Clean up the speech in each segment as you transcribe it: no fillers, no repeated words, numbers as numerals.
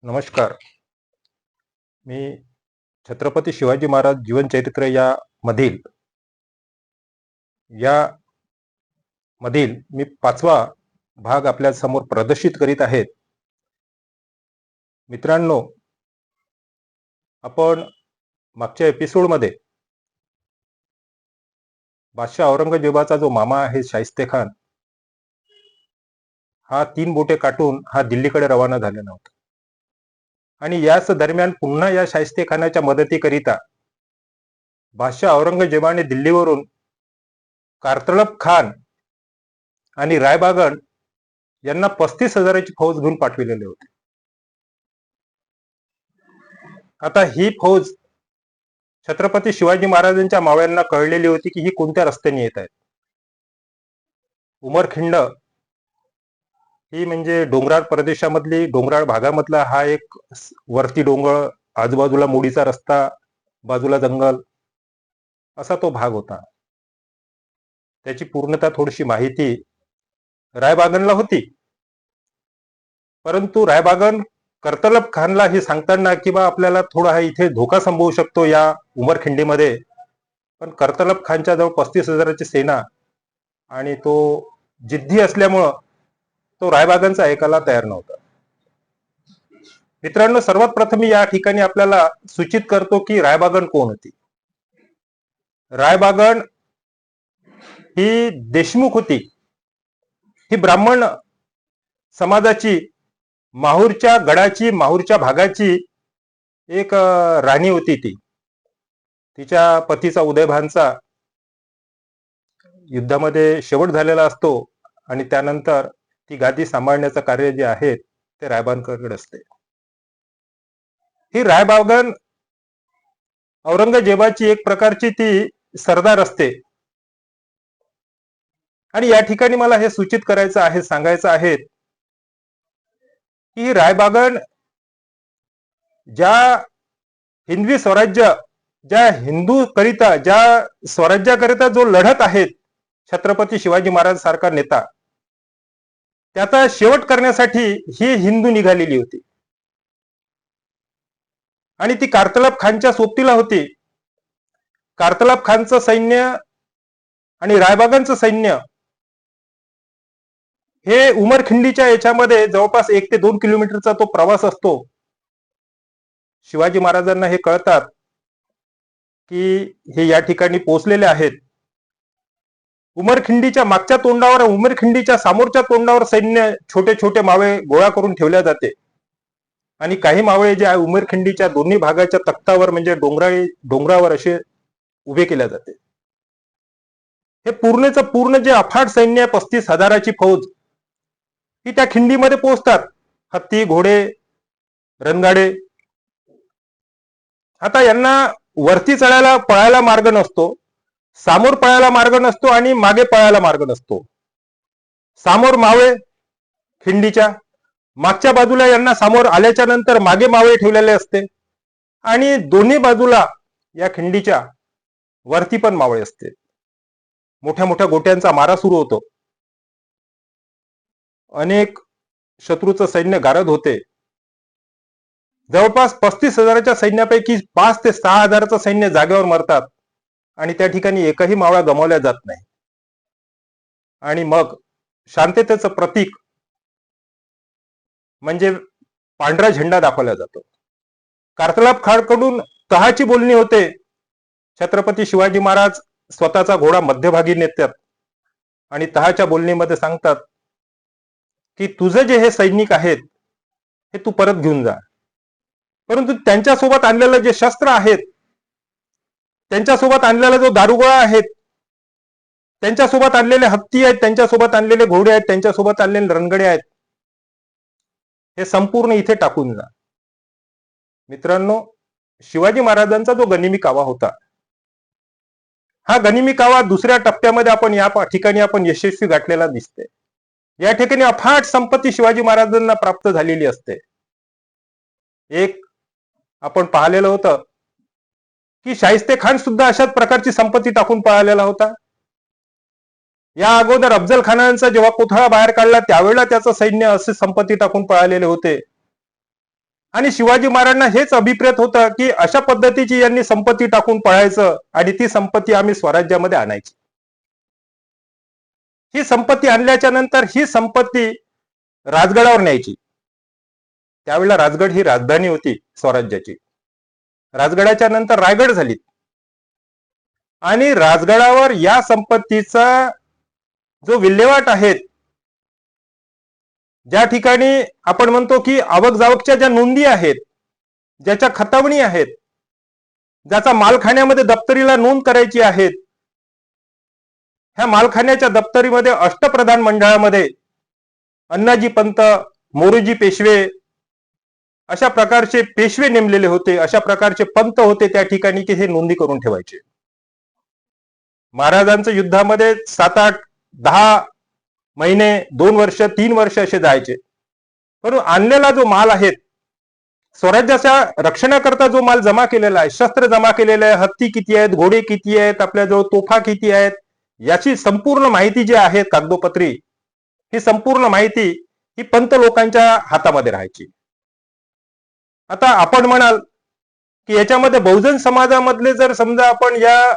नमस्कार. मी छत्रपती शिवाजी महाराज जीवनचरित्र या मधील मी 5वा भाग आपल्या समोर प्रदर्शित करीत आहेत. मित्रांनो, आपण मागच्या एपिसोडमध्ये बादशाह औरंगजेबाचा जो मामा आहे शाहिस्तेखान, हा 3 बोटे काटून हा दिल्लीकडे रवाना झालेला होता. आणि याच दरम्यान पुन्हा या शाहिस्तेखानाच्या मदतीकरिता बादशाह औरंगजेबाने दिल्लीवरून कारतळप खान आणि रायबागन यांना 35,000ची फौज घेऊन पाठविलेले होते. आता ही फौज छत्रपती शिवाजी महाराजांच्या मावळ्यांना कळलेली होती की ही कोणत्या रस्त्याने येत आहेत. उमरखिंड ही म्हणजे डोंगराळ प्रदेशामधली, डोंगराळ भागामधला हा एक वरती डोंगर, आजूबाजूला मोडीचा रस्ता, बाजूला जंगल, असा तो भाग होता. त्याची पूर्णतः थोडीशी माहिती रायबागनला होती, परंतु रायबागन कर्तलब खानला हे सांगताना की बा आपल्याला थोडा हा इथे धोका संभवू शकतो या उमरखिंडीमध्ये, पण कर्तलब खानच्या जवळ 35,000ची सेना आणि तो जिद्दी असल्यामुळं तो रायबागनचा ऐकायला तयार नव्हता. मित्रांनो, सर्वात प्रथम या ठिकाणी आपल्याला सूचित करतो की रायबागन कोण होती. रायबागन ही देशमुख होती. ही ब्राह्मण समाजाची, माहूरच्या गडाची, माहूरच्या भागाची एक राणी होती. तिच्या पतीचा उदयभानचा युद्धामध्ये शेवट झालेला असतो आणि त्यानंतर ती गादी सांभाळण्याचं कार्य जे आहे ते रायबागनकडे असते. ही रायबागन औरंगजेबाची एक प्रकारची ती सरदार असते. आणि या ठिकाणी मला हे सूचित करायचं आहे, सांगायचं आहे की रायबागन ज्या हिंदवी स्वराज्य, ज्या हिंदू करिता, ज्या स्वराज्याकरिता जो लढत आहेत छत्रपती शिवाजी महाराज सारखा नेता, त्याचा शेवट करण्यासाठी ही हिंदू निघालेली होती. आणि ती कारतलब खानच्या सोबतीला होती. कारतलब खानचं सैन्य आणि रायबागनचं सैन्य हे उमरखिंडीच्या याच्यामध्ये जवळपास 1 ते 2 किलोमीटरचा तो प्रवास असतो. शिवाजी महाराजांना हे कळतात की हे या ठिकाणी पोहोचलेले आहेत. उमरखिंडीच्या मागच्या तोंडावर, उमरखिंडीच्या समोरच्या तोंडावर सैन्य छोटे छोटे मावळे गोळा करून ठेवल्या जाते आणि काही मावळे जे आहे उमरखिंडीच्या दोन्ही भागाच्या तख्तावर म्हणजे डोंगरावर असे उभे केल्या जाते. हे पूर्णचं पूर्ण जे अफाट सैन्य 35,000ची फौज ही त्या खिंडीमध्ये पोहोचतात. हत्ती, घोडे, रणगाडे. आता यांना वरती चढायला पळायला मार्ग नसतो, सामोर पळायला मार्ग नसतो आणि मागे पळायला मार्ग नसतो. सामोर मावळे खिंडीच्या, मागच्या बाजूला यांना सामोर आल्याच्या नंतर मागे मावळे ठेवलेले असते आणि दोन्ही बाजूला या खिंडीच्या वरती पण मावळे असते. मोठ्या मोठ्या गोट्यांचा मारा सुरू होतो. अनेक शत्रूचं सैन्य गारद होते. जवळपास 35,000च्या सैन्यापैकी 5 ते 6,000चं सैन्य जागेवर मरतात आणि त्या ठिकाणी एकही मावळा गमावला जात नाही. आणि मग शांततेचं प्रतीक म्हणजे पांढरा झेंडा दाखवला जातो. कारतलब खानकडून तहाची बोलणी होते. छत्रपती शिवाजी महाराज स्वतःचा घोडा मध्यभागी नेतात आणि तहाच्या बोलणीमध्ये सांगतात की तुझे जे हे सैनिक आहेत हे तू परत घेऊन जा, परंतु त्यांच्यासोबत आणलेलं जे शस्त्र आहेत, त्यांच्यासोबत आणलेला जो दारुगोळा आहेत, त्यांच्यासोबत आणलेले हत्ती आहेत, त्यांच्यासोबत आणलेले घोडे आहेत, त्यांच्यासोबत आणलेले रणगडे आहेत, हे संपूर्ण इथे टाकून जा. मित्रांनो, शिवाजी महाराजांचा जो गनिमी कावा होता, हा गनिमी कावा दुसऱ्या टप्प्यामध्ये आपण या ठिकाणी आपण यशस्वी गाठलेला दिसते. या ठिकाणी अफाट संपत्ती शिवाजी महाराजांना प्राप्त झालेली असते. एक आपण पाहिलेलं होतं की शाहिस्तेखान सुद्धा अशाच प्रकारची संपत्ती टाकून पळालेला होता. या अगोदर अफजल खानांचा जेव्हा कोथळा बाहेर काढला त्यावेळेला त्याचं सैन्य असे संपत्ती टाकून पळालेले होते. आणि शिवाजी महाराजांना हेच अभिप्रेत होतं की अशा पद्धतीची यांनी संपत्ती टाकून पळायचं आणि ती संपत्ती आम्ही स्वराज्यामध्ये आणायची. ही संपत्ती आणल्याच्या नंतर ही संपत्ती राजगडावर न्यायची. त्यावेळेला राजगड ही राजधानी होती स्वराज्याची. राजगडाच्या नंतर रायगड झाली आणि राजगडावर या संपत्तीचा जो विल्हेवाट आहेत, ज्या ठिकाणी आपण म्हणतो की आवक जावकच्या ज्या नोंदी आहेत, ज्याच्या खतावणी आहेत, ज्याचा मालखान्यामध्ये दप्तरीला नोंद करायची आहेत, ह्या मालखान्याच्या दप्तरीमध्ये अष्टप्रधान मंडळामध्ये अण्णाजी पंत, मोरूजी पेशवे अशा प्रकारचे पेशवे नेमलेले होते, अशा प्रकारचे पंत होते त्या ठिकाणी की हे नोंदी करून ठेवायचे. महाराजांचं युद्धामध्ये 7, 8, 10 महिने, 2 वर्ष, 3 वर्ष असे जायचे. परंतु आणलेला जो माल आहे, स्वराज्याच्या रक्षणाकरता जो माल जमा केलेला आहे, शस्त्र जमा केलेले आहे, हत्ती किती आहेत, घोडे किती आहेत, आपल्याजवळ तोफा किती आहेत, याची संपूर्ण माहिती जी आहे कागदोपत्री, ही संपूर्ण माहिती ही पंत लोकांच्या हातामध्ये राहायची. आता आपण म्हणाल की याच्यामध्ये बहुजन समाजामधले जर समजा आपण या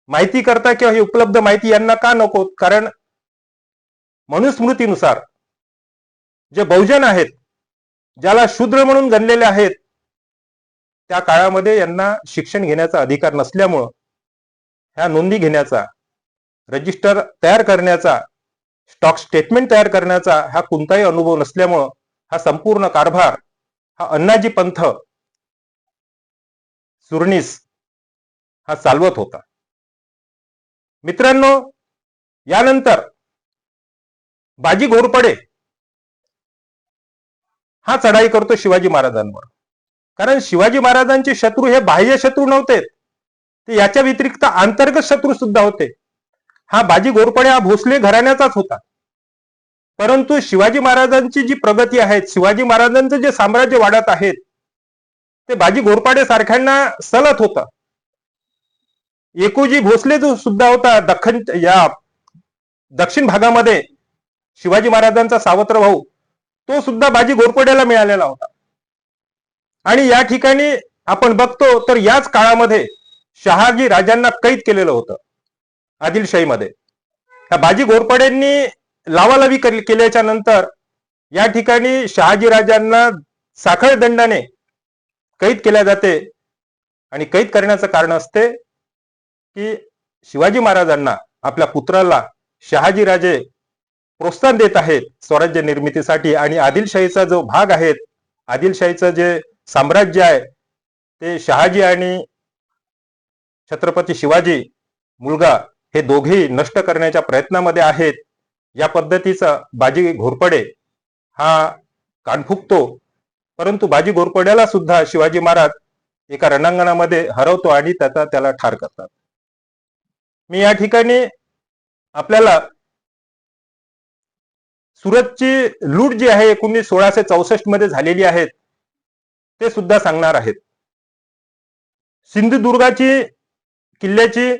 माहिती करता किंवा ही उपलब्ध माहिती यांना का नको, कारण मनुस्मृतीनुसार जे बहुजन आहेत, ज्याला शूद्र म्हणून गणलेले आहेत, त्या काळामध्ये यांना शिक्षण घेण्याचा अधिकार नसल्यामुळं ह्या नोंदी घेण्याचा, रजिस्टर तयार करण्याचा, स्टॉक स्टेटमेंट तयार करण्याचा हा कोणताही अनुभव नसल्यामुळं हा संपूर्ण कारभार हा अण्णाजी पंथ सुरनीस हा चालवत होता. मित्रांनो, यानंतर बाजी घोरपडे हा चढाई करतो शिवाजी महाराजांवर. कारण शिवाजी महाराजांचे शत्रू हे बाह्य शत्रू नव्हते, ते याच्या व्यतिरिक्त अंतर्गत शत्रू सुद्धा होते. हा बाजी घोरपडे हा भोसले घराण्याचाच होता. परंतु शिवाजी महाराजांची जी प्रगती आहे, शिवाजी महाराजांचं जे साम्राज्य वाढत आहेत, ते बाजी घोरपडे सारख्यांना सलत होतं. एकोजी भोसले जो सुद्धा होता दक्षिण भागामध्ये शिवाजी महाराजांचा सावत्र भाऊ, तो सुद्धा बाजी घोरपड्याला मिळालेला होता. आणि या ठिकाणी आपण बघतो तर याच काळामध्ये शहाजी राजांना कैद केलेलं होतं आदिलशाहीमध्ये. ह्या बाजी घोरपड्यांनी लावालावी केल्याच्या नंतर या ठिकाणी शहाजी राजांना साखळ दंडाने कैद केल्या जाते. आणि कैद करण्याचं कारण असते की शिवाजी महाराजांना, आपल्या पुत्राला शहाजी राजे प्रोत्साहन देत आहेत स्वराज्य निर्मितीसाठी. आणि आदिलशाहीचा जो भाग आहे, आदिलशाहीचं जे साम्राज्य आहे, ते शहाजी आणि छत्रपती शिवाजी मुलगा हे दोघेही नष्ट करण्याच्या प्रयत्नामध्ये आहेत. या पद्धतीचा बाजी घोरपडे हा कान फुकतो. परंतु बाजी घोरपड्याला सुद्धा शिवाजी महाराज एका रणांगणामध्ये हरवतो आणि त्याला ठार करतात. मी या ठिकाणी आपल्याला सुरतची लूट जी आहे 1664 मध्ये झालेली आहे ते सुद्धा सांगणार आहेत. सिंधुदुर्गाची किल्ल्याची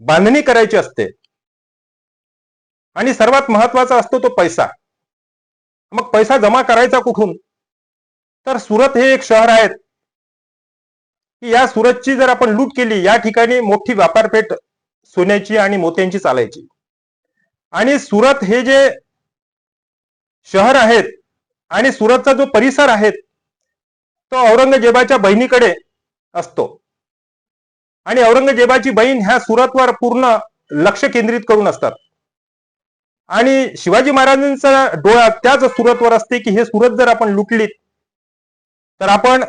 बांधणी करायची असते आणि सर्वात महत्वाचा असतो तो पैसा. मग पैसा जमा करायचा कुठून? तर सुरत हे एक शहर आहे की या सुरतची जर आपण लूट केली, या ठिकाणी मोठी व्यापारपेठ सोन्याची आणि मोत्यांची चालायची. आणि सुरत हे जे शहर आहेत आणि सुरतचा जो परिसर आहे तो औरंगजेबाच्या बहिणीकडे असतो. आणि औरंगजेबाची बहीण ह्या सुरतवर पूर्ण लक्ष केंद्रित करून असतात. आणि शिवाजी महाराजांचा डोळा त्याच सुरतवर असते की हे सुरत जर आपण लुटलीत तर आपण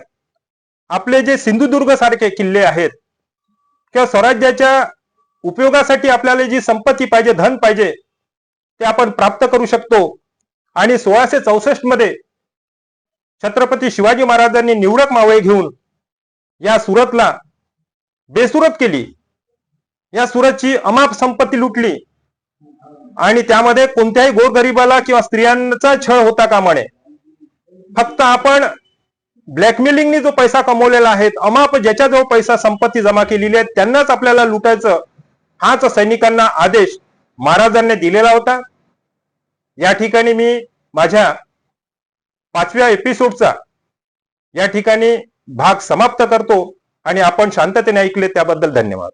आपले जे सिंधुदुर्ग सारखे किल्ले आहेत किंवा स्वराज्याच्या उपयोगासाठी आपल्याला जी संपत्ती पाहिजे, धन पाहिजे, ते आपण प्राप्त करू शकतो. आणि 1664 मध्ये छत्रपती शिवाजी महाराजांनी निवडक मावळे घेऊन या सुरतला बेसुरत केली. या सुरतची अमाप संपत्ती लुटली आणि त्यामध्ये कोणत्याही गोरगरिबाला किंवा स्त्रियांचा छळ होता कामा नये. फक्त आपण ब्लॅकमेलिंगनी जो पैसा कमवलेला आहे, अमाप ज्याच्याजवळ पैसा संपत्ती जमा केलेली आहे त्यांनाच आपल्याला लुटायचं, हाच सैनिकांना आदेश महाराजांनी दिलेला होता. या ठिकाणी मी माझ्या 5व्या एपिसोडचा या ठिकाणी भाग समाप्त करतो आणि आपण शांततेने ऐकले त्याबद्दल धन्यवाद.